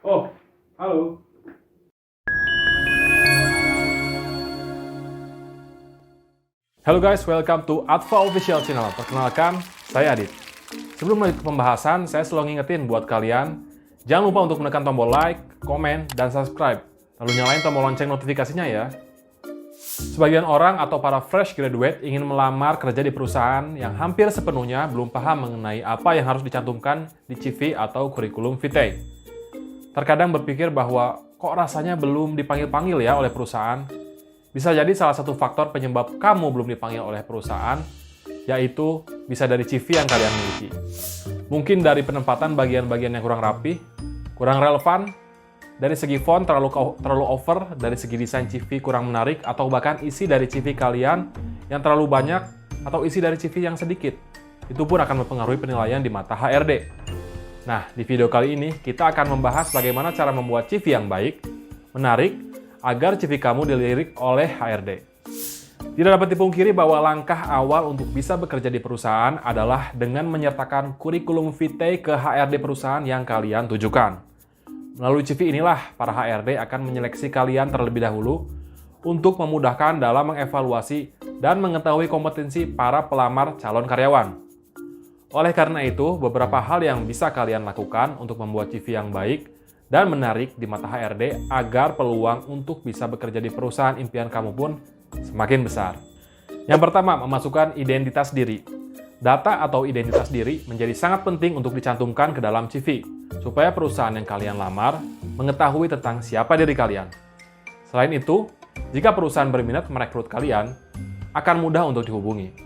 Oh, halo. Halo guys, welcome to Adva Official Channel. Perkenalkan, saya Adit. Sebelum lanjut ke pembahasan, saya selalu ngingetin buat kalian, jangan lupa untuk menekan tombol like, komen, dan subscribe. Lalu nyalain tombol lonceng notifikasinya ya. Sebagian orang atau para fresh graduate ingin melamar kerja di perusahaan yang hampir sepenuhnya belum paham mengenai apa yang harus dicantumkan di CV atau kurikulum vitae. Terkadang berpikir bahwa kok rasanya belum dipanggil-panggil ya oleh perusahaan. Bisa jadi salah satu faktor penyebab kamu belum dipanggil oleh perusahaan, yaitu bisa dari CV yang kalian miliki. Mungkin dari penempatan bagian-bagian yang kurang rapi, kurang relevan, dari segi font terlalu over, dari segi desain CV kurang menarik, atau bahkan isi dari CV kalian yang terlalu banyak, atau isi dari CV yang sedikit. Itu pun akan mempengaruhi penilaian di mata HRD. Nah, di video kali ini kita akan membahas bagaimana cara membuat CV yang baik, menarik, agar CV kamu dilirik oleh HRD. Tidak dapat dipungkiri bahwa langkah awal untuk bisa bekerja di perusahaan adalah dengan menyertakan kurikulum vitae ke HRD perusahaan yang kalian tujukan. Melalui CV inilah para HRD akan menyeleksi kalian terlebih dahulu untuk memudahkan dalam mengevaluasi dan mengetahui kompetensi para pelamar calon karyawan. Oleh karena itu, beberapa hal yang bisa kalian lakukan untuk membuat CV yang baik dan menarik di mata HRD agar peluang untuk bisa bekerja di perusahaan impian kamu pun semakin besar. Yang pertama, memasukkan identitas diri. Data atau identitas diri menjadi sangat penting untuk dicantumkan ke dalam CV, supaya perusahaan yang kalian lamar mengetahui tentang siapa diri kalian. Selain itu, jika perusahaan berminat merekrut kalian, akan mudah untuk dihubungi.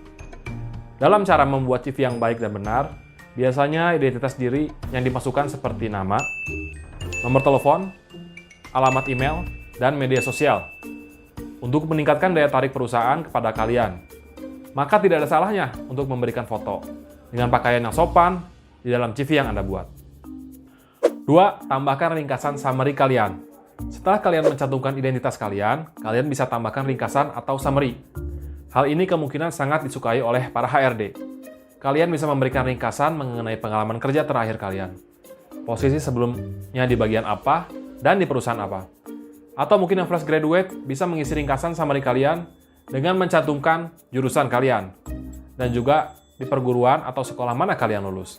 Dalam cara membuat CV yang baik dan benar, biasanya identitas diri yang dimasukkan seperti nama, nomor telepon, alamat email, dan media sosial untuk meningkatkan daya tarik perusahaan kepada kalian. Maka tidak ada salahnya untuk memberikan foto dengan pakaian yang sopan di dalam CV yang Anda buat. 2. Tambahkan ringkasan summary kalian. Setelah kalian mencantumkan identitas kalian bisa tambahkan ringkasan atau summary. Hal ini kemungkinan sangat disukai oleh para HRD. Kalian bisa memberikan ringkasan mengenai pengalaman kerja terakhir kalian, posisi sebelumnya di bagian apa, dan di perusahaan apa. Atau mungkin yang fresh graduate bisa mengisi ringkasan summary kalian dengan mencantumkan jurusan kalian, dan juga di perguruan atau sekolah mana kalian lulus.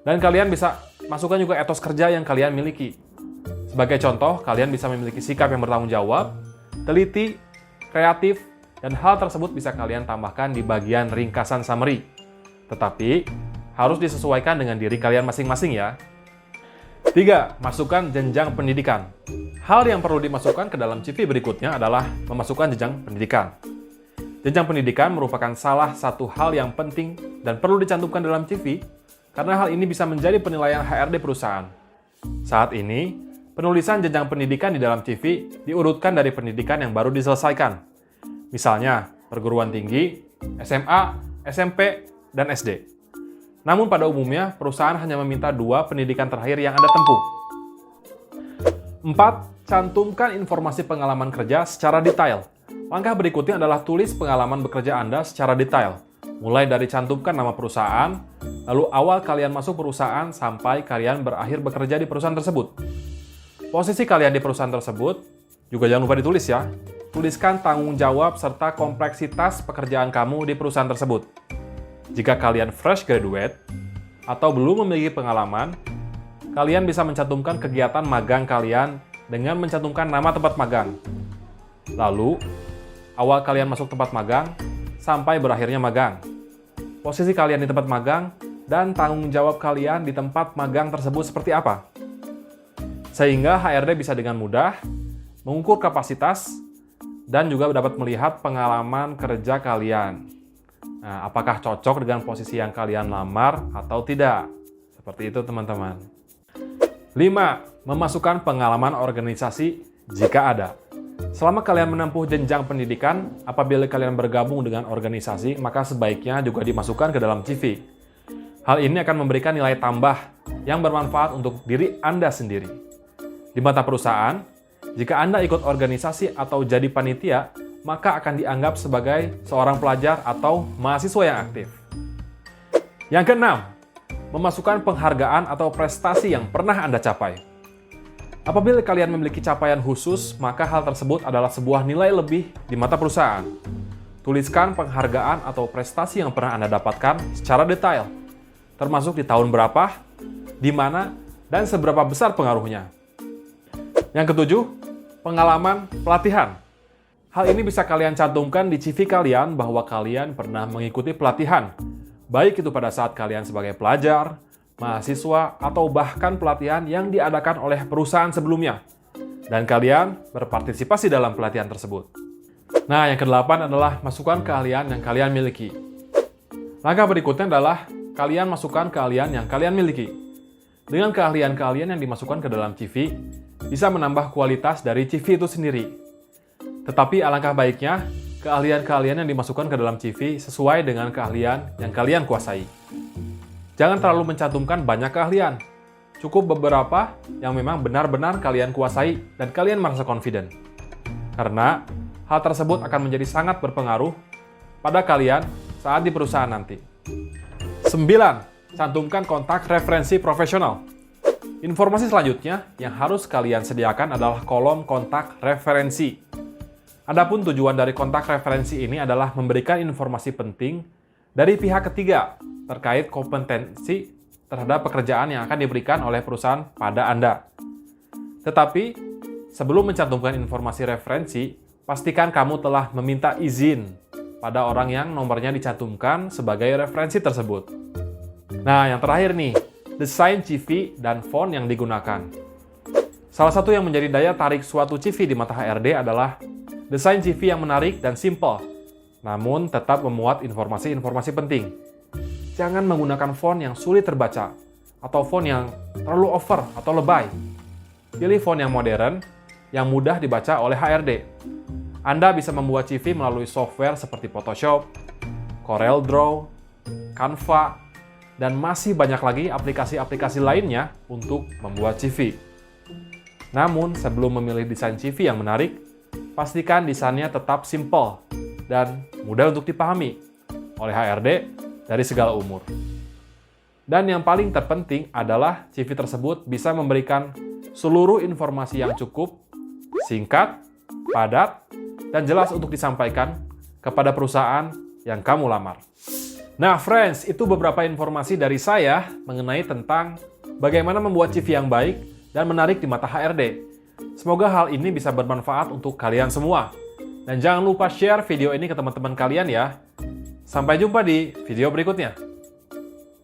Dan kalian bisa masukkan juga etos kerja yang kalian miliki. Sebagai contoh, kalian bisa memiliki sikap yang bertanggung jawab, teliti, kreatif, dan hal tersebut bisa kalian tambahkan di bagian ringkasan summary. Tetapi, harus disesuaikan dengan diri kalian masing-masing ya. 3. Masukkan jenjang pendidikan. Hal yang perlu dimasukkan ke dalam CV berikutnya adalah memasukkan jenjang pendidikan. Jenjang pendidikan merupakan salah satu hal yang penting dan perlu dicantumkan dalam CV karena hal ini bisa menjadi penilaian HRD perusahaan. Saat ini, penulisan jenjang pendidikan di dalam CV diurutkan dari pendidikan yang baru diselesaikan. Misalnya, perguruan tinggi, SMA, SMP, dan SD. Namun pada umumnya, perusahaan hanya meminta 2 pendidikan terakhir yang Anda tempuh. 4. Cantumkan informasi pengalaman kerja secara detail. Langkah berikutnya adalah tulis pengalaman bekerja Anda secara detail. Mulai dari cantumkan nama perusahaan, lalu awal kalian masuk perusahaan sampai kalian berakhir bekerja di perusahaan tersebut. Posisi kalian di perusahaan tersebut juga jangan lupa ditulis ya. Tuliskan tanggung jawab serta kompleksitas pekerjaan kamu di perusahaan tersebut. Jika kalian fresh graduate atau belum memiliki pengalaman, kalian bisa mencantumkan kegiatan magang kalian dengan mencantumkan nama tempat magang. Lalu, awal kalian masuk tempat magang sampai berakhirnya magang. Posisi kalian di tempat magang dan tanggung jawab kalian di tempat magang tersebut seperti apa. Sehingga HRD bisa dengan mudah mengukur kapasitas dan juga dapat melihat pengalaman kerja kalian. Nah, apakah cocok dengan posisi yang kalian lamar atau tidak? Seperti itu teman-teman. 5. Memasukkan pengalaman organisasi jika ada. Selama kalian menempuh jenjang pendidikan, apabila kalian bergabung dengan organisasi, maka sebaiknya juga dimasukkan ke dalam CV. Hal ini akan memberikan nilai tambah yang bermanfaat untuk diri Anda sendiri. Di mata perusahaan, jika Anda ikut organisasi atau jadi panitia, maka akan dianggap sebagai seorang pelajar atau mahasiswa yang aktif. Yang keenam, memasukkan penghargaan atau prestasi yang pernah Anda capai. Apabila kalian memiliki capaian khusus, maka hal tersebut adalah sebuah nilai lebih di mata perusahaan. Tuliskan penghargaan atau prestasi yang pernah Anda dapatkan secara detail, termasuk di tahun berapa, di mana, dan seberapa besar pengaruhnya. Yang ketujuh, pengalaman pelatihan. Hal ini bisa kalian cantumkan di CV kalian bahwa kalian pernah mengikuti pelatihan, baik itu pada saat kalian sebagai pelajar, mahasiswa, atau bahkan pelatihan yang diadakan oleh perusahaan sebelumnya, dan kalian berpartisipasi dalam pelatihan tersebut. Nah, yang kedelapan adalah masukkan keahlian yang kalian miliki. Langkah berikutnya adalah kalian masukkan keahlian yang kalian miliki. Dengan keahlian kalian yang dimasukkan ke dalam CV, bisa menambah kualitas dari CV itu sendiri. Tetapi alangkah baiknya, keahlian-keahlian yang dimasukkan ke dalam CV sesuai dengan keahlian yang kalian kuasai. Jangan terlalu mencantumkan banyak keahlian. Cukup beberapa yang memang benar-benar kalian kuasai dan kalian merasa confident. Karena hal tersebut akan menjadi sangat berpengaruh pada kalian saat di perusahaan nanti. 9. Cantumkan kontak referensi profesional. Informasi selanjutnya yang harus kalian sediakan adalah kolom kontak referensi. Adapun tujuan dari kontak referensi ini adalah memberikan informasi penting dari pihak ketiga terkait kompetensi terhadap pekerjaan yang akan diberikan oleh perusahaan pada Anda. Tetapi, sebelum mencantumkan informasi referensi, pastikan kamu telah meminta izin pada orang yang nomornya dicantumkan sebagai referensi tersebut. Nah, yang terakhir nih, desain CV dan font yang digunakan. Salah satu yang menjadi daya tarik suatu CV di mata HRD adalah desain CV yang menarik dan simple, namun tetap memuat informasi-informasi penting. Jangan menggunakan font yang sulit terbaca, atau font yang terlalu over atau lebay. Pilih font yang modern, yang mudah dibaca oleh HRD. Anda bisa membuat CV melalui software seperti Photoshop, CorelDRAW, Canva, dan masih banyak lagi aplikasi-aplikasi lainnya untuk membuat CV. Namun, sebelum memilih desain CV yang menarik, pastikan desainnya tetap simple dan mudah untuk dipahami oleh HRD dari segala umur. Dan yang paling terpenting adalah CV tersebut bisa memberikan seluruh informasi yang cukup, singkat, padat, dan jelas untuk disampaikan kepada perusahaan yang kamu lamar. Nah, friends, itu beberapa informasi dari saya mengenai tentang bagaimana membuat CV yang baik dan menarik di mata HRD. Semoga hal ini bisa bermanfaat untuk kalian semua. Dan jangan lupa share video ini ke teman-teman kalian ya. Sampai jumpa di video berikutnya.